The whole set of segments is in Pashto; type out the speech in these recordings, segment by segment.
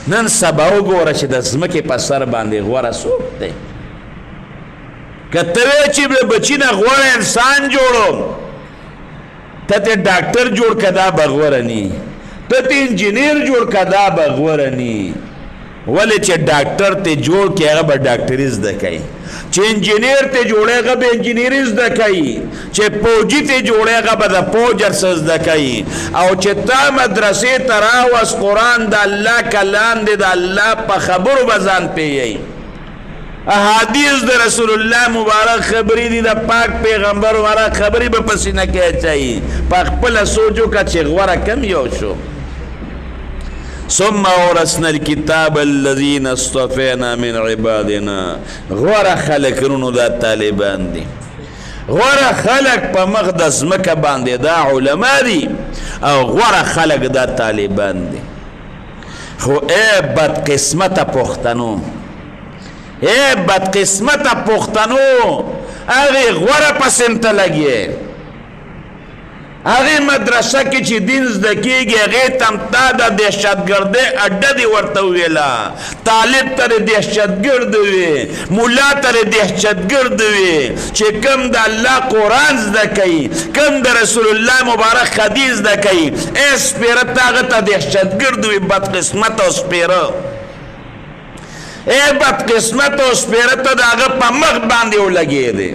نن سبا وګوره چې د ځمکې په سر باندې غوره څوک دی که ته وایې چې بچي نه غوره انسان جوړوم ته ته ډاکټر جوړ که دا به غوره ني ته ته انجینیر جوړ که دا به غوره ني ولې چې ډاکټر ته جوړ کړي هغه به ډاکټري زده کوي چې انجینیر ته جوړي هغه به انجینري زده کوي چې فوجي ته جوړي هغه به د فوج څه زده کوي او چې تا مدرسې ته راوست قرآن د الله کلام دی د الله په خبرو به ځان پوهوي احادیث د رسول الله مبارک خبرې دي د پاک پیغمبر مبارک خبرې به په سینه کې اچوي په خپله سوچ وکړه چې غوره کم یو شو ثم اورثنا الكتاب الذين اصطفينا من عبادنا غوره خلق رونو دا طالبان دي غوره خلق په مقدس مکه باندې دا علما دي او غوره خلق دا طالبان دي خو اے بد قسمت پختنو اے بد قسمت پختنو اغه غوره پسنت لګي هغه مدرسه کې چې دین زده کېږي هغې ته هم تا د دهشتګردۍ اډه دې ورته وویله طالب ته دې دهشتګرد وي ملا ته دې دهشتګرد وي چې کوم د الله قرآن زده کوي کوم د رسول الله مبارک حدیث زده کوي ای سپېره ته هغه ته دهشتګرد وي بدقسمت او سپېره ای بدقسمت او سپېره ته د هغه په مخ باندې ولګېدې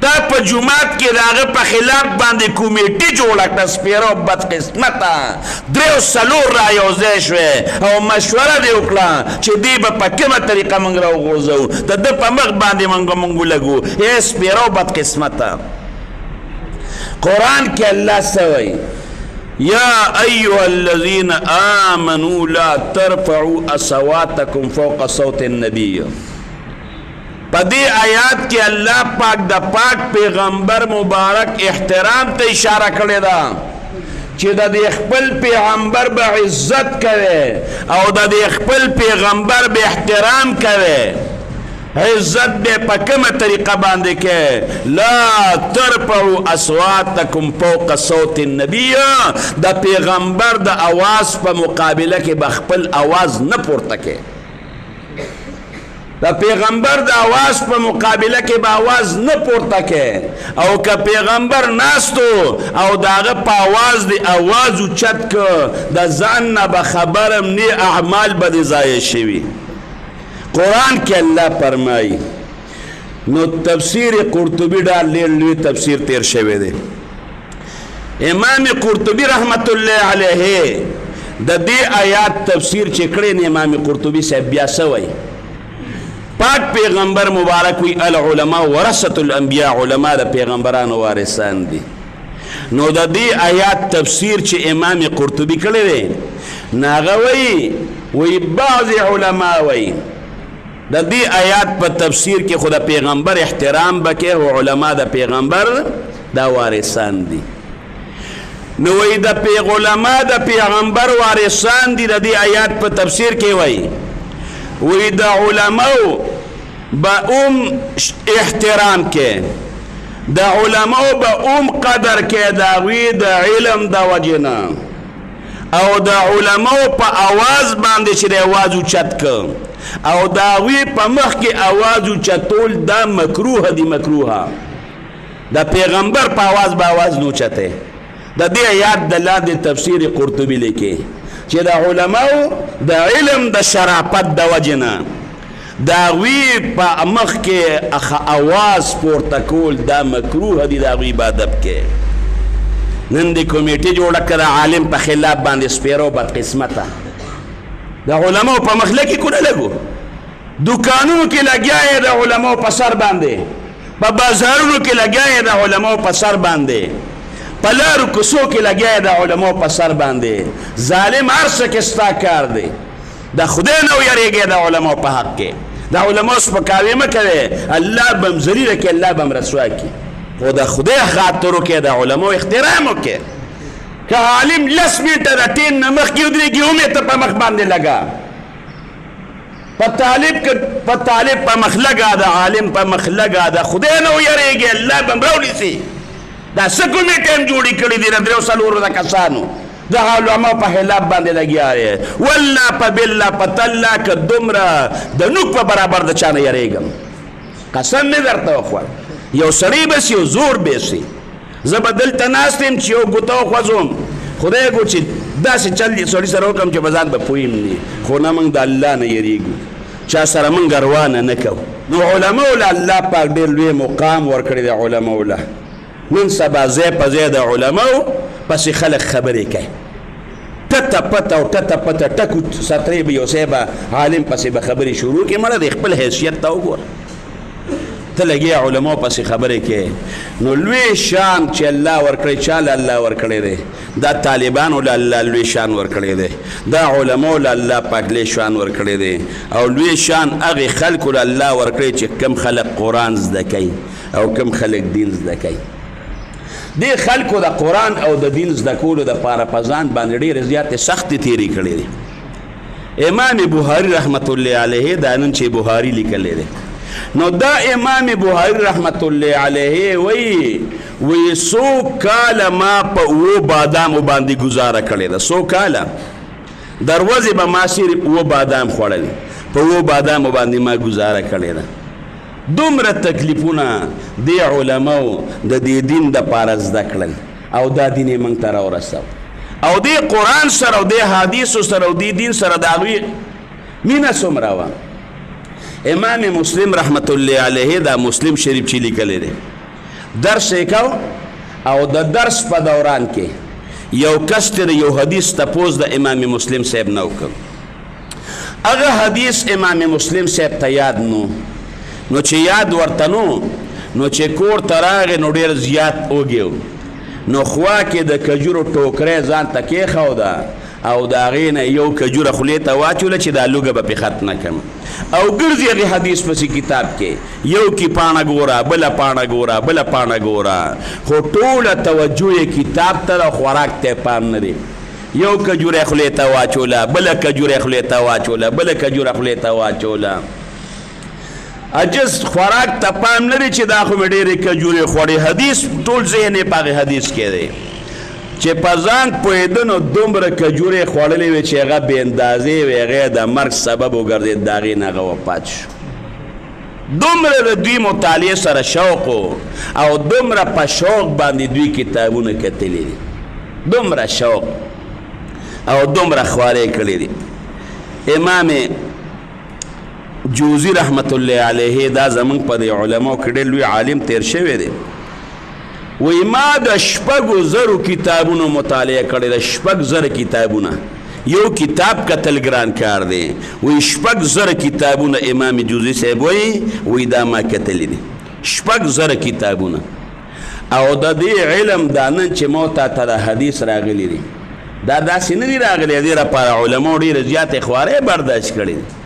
تا په جماعت کې د هغه په خلاف باندې کمیټې جوړه کړه سپېره او بدقسمته درې څلور رایوځای شوې او مشوره دې وکړه چې دې به په کومه طریقه موږ راوغورځو د ده په مخ باندې موږ ولګو ای سپېره او بدقسمته قرآن کې الله څه وایي یا ایها الذین آمنوا لا ترفعوا اصواتکم فوق صوت النبی پا دی آیات کی اللہ پاک دا پاک پیغمبر مبارک احترام تا اشارہ کرے دا چی دا دی خپل پیغمبر با عزت کرے او دا دی خپل پیغمبر با احترام کرے عزت بے پا کم طریقہ باندے کے لا ترفعوا اصواتکم فوق صوت النبی دا پیغمبر دا آواز پا مقابلہ کے بخپل آواز نہ پورتا کے دا پیغمبر دا آواز په مقابله کې به آواز نه پورته کې او که پیغمبر ناستو او داغه په آواز دی آواز اوچت که د ځان نه به خبرم نی اعمال به دې ضایع شوي قرآن کې الله فرمایي نو تفسیر قرطبي ډېر لوی تفسیر تیر شوی دی امام قرطبي رحمت الله علیه د دې آیات تفسیر چې کړی نه امام قرطبي صاحب بیا څه وایي پاک پیغمبر مبارک وی العلماء ورثة الانبیاء علماء دا پیغمبرانو وارثان دی نو دا دی آیات تفسیر چې امام قرطبی کړی دی ناغه وی بعض علماء وی دا دی آیات په تفسیر کې خود پیغمبر احترام بکې او علماء دا پیغمبر دا وارثان دی نو وی دا علماء دا پیغمبر وارثان دی دا دی آیات په تفسیر کې وی وی دا علماء با احترام کے دا علماء با قدر کے دا وی دا علم دا وجنا او دا علماء پا آواز باندے چر آواز اوچت که او دا وی پا مخ کے آواز اوچتول دا مکروح دی مکروح دا پیغمبر پا آواز با آواز نوچتے دا دی آیات دلال دی تفسیر قرطبی لکے چې دا علماء دا علم دا شرافت دا وجنا دا وی پا مخ کې آواز پورته کول دا مکروه دی دا وی بادب کې نن دی کمیټه جوړه کړه عالم په خلاف باندې سپیرو بد قسمته دا علماء په مخ لګي کو نه لګو دکانونو کې لګیا دا علماء په سر باندې په بازارونو کې لګیا دا علماء په سر باندې پلارو کسو کې لګیا دا علماء په سر باندې ظالم ارسه کې ستا کار دی دا خدای نه ویریږي دا علماء په حق کې دا علماء سپکاوی مه کوي الله بم ذلیل کې الله بم رسوا کې خو دا خدای خاطر کې دا علماء احترام وکړي که عالم لس میټه د ټین نه مخکې ودرېږي هم یې ته په مخ باندې لګا په طالب په مخ لګا دا عالم په مخ لګا دا خدای نه ویریږي الله بم راونیسي دا څه کومې ټیم جوړې کړې دي د درېو څلورو د کسانو د علماء په خلاف باندې لګیا یې والله په بالله په تالله که دومره د نوک په برابر د چا نه یریږم قسم مې درته وخوړ یو سړی بس یو زور بیسي زه به دلته ناست یم چې یو ګوته وخوځوم خدای ګو چې داسې چل دې سړي سره وکړم چې به ځان به پویم نه خو نه موږ د الله نه یریږو چا سره موږ روانه نه کوو نو علماو له الله پاک ډېر لوی مقام ورکړی دی علماو له نن سبا ځای په ځای د علماو پسې خلک خبرې کوي ټته پته او ټته پته ټکو سطرې به یو ځای به عالم پسې به خبرې شروع کړي مړه د خپل حیثیت ته وګوره ته لګیا علماو پسې خبرې کوي نو لوی شان چې الله ورکړی چا له الله ورکړی دی دا طالبانو له الله لوی شان ورکړی دی دا علماو له الله پاک لوی شان ورکړی دی او لوی شان هغې خلکو له الله ورکړی چې کم خلک قرآن زده کوي او کم خلک دین زده کوي دې خلکو د قرآن او د دین زده کولو دپاره په ځان باندې ډېرې زیاتې سختې تېرې کړې دي امام بخاري رحمت الله علیه دا نن چې بخاري لیکلی دی نو دا امام بخاري رحمت الله علیه وی 100 کاله ما په اوو بادامو باندې گزاره کړې ده 100 کاله دروازې به ما صرف اوو بادام خوړل په اوو بادامو باندې ما گزاره کړې ده دومره تکلیفونه د علماو د دې دین دپاره زده کړل او دا دین یې موږ ته راورسو او دې قرآن سره او دې حدیثو سره او دې دین سره د هغوی مینه څومره وه امام مسلم رحمت الله علیه دا مسلم شریف چې لیکلی دی درس یې کو او د درس په دوران کې یو کس ترې یو حدیث تپوس د امام مسلم صاحب نه وکړ هغه حدیث امام مسلم صاحب ته یاد نو چې یاد ورته نو چې کور ته راغی نو ډېر زیات وږی نو خوا کې د کجورو ټوکری ځان ته کېښوده او د هغې نه یو کجوره خولې ته واچوله چې دا لوږه به پې ختمه کړم او ګرځي هغې حدیث پسې کتاب کې یو کې پاڼه ګوره بله پاڼه ګوره بله پاڼه ګوره خو ټوله توجه یې کتاب ته ده خوراک ته پام نه دی یو کجوره خولې ته واچوله بله کجوره خولې ته واچوله بله کجوره خولې ته واچوله عجز خوراک ته پام نه دی چې دا خو مې ډېرې کجورې خوړې حدیث ټول ذهن یې په هغې حدیث کې دی چې په ځان پوهېده نو دومره کجورې خوړلې وې چې هغه بې اندازې وې هغې د مرګ سبب وګرځېد د هغې نه هغه وفات شو دومره د دوی مطالعې سره شوق او دومره په شوق باندې دوی کتابونه کتلي دي دومره شوق او دومره خوارې کړي دي امام جوزی رحمت الله علیه دا زمونږ په د علماو کې ډېر لوی عالم تیر شوی دی وی ما د 6,000 کتابونو مطالعه کړې ده 6,000 کتابونه یو کتاب کتل ګران کار دی وی 6,000 کتابونه امام جوزی صاحب وی دا ما کتلی دي 6,000 کتابونه او د دې علم دا نن چې مو ته د حدیث راغلی دي دا داسې نه دي راغلی دې لپاره علماو ډېرې زیاتې خوارۍ برداشت کړې دي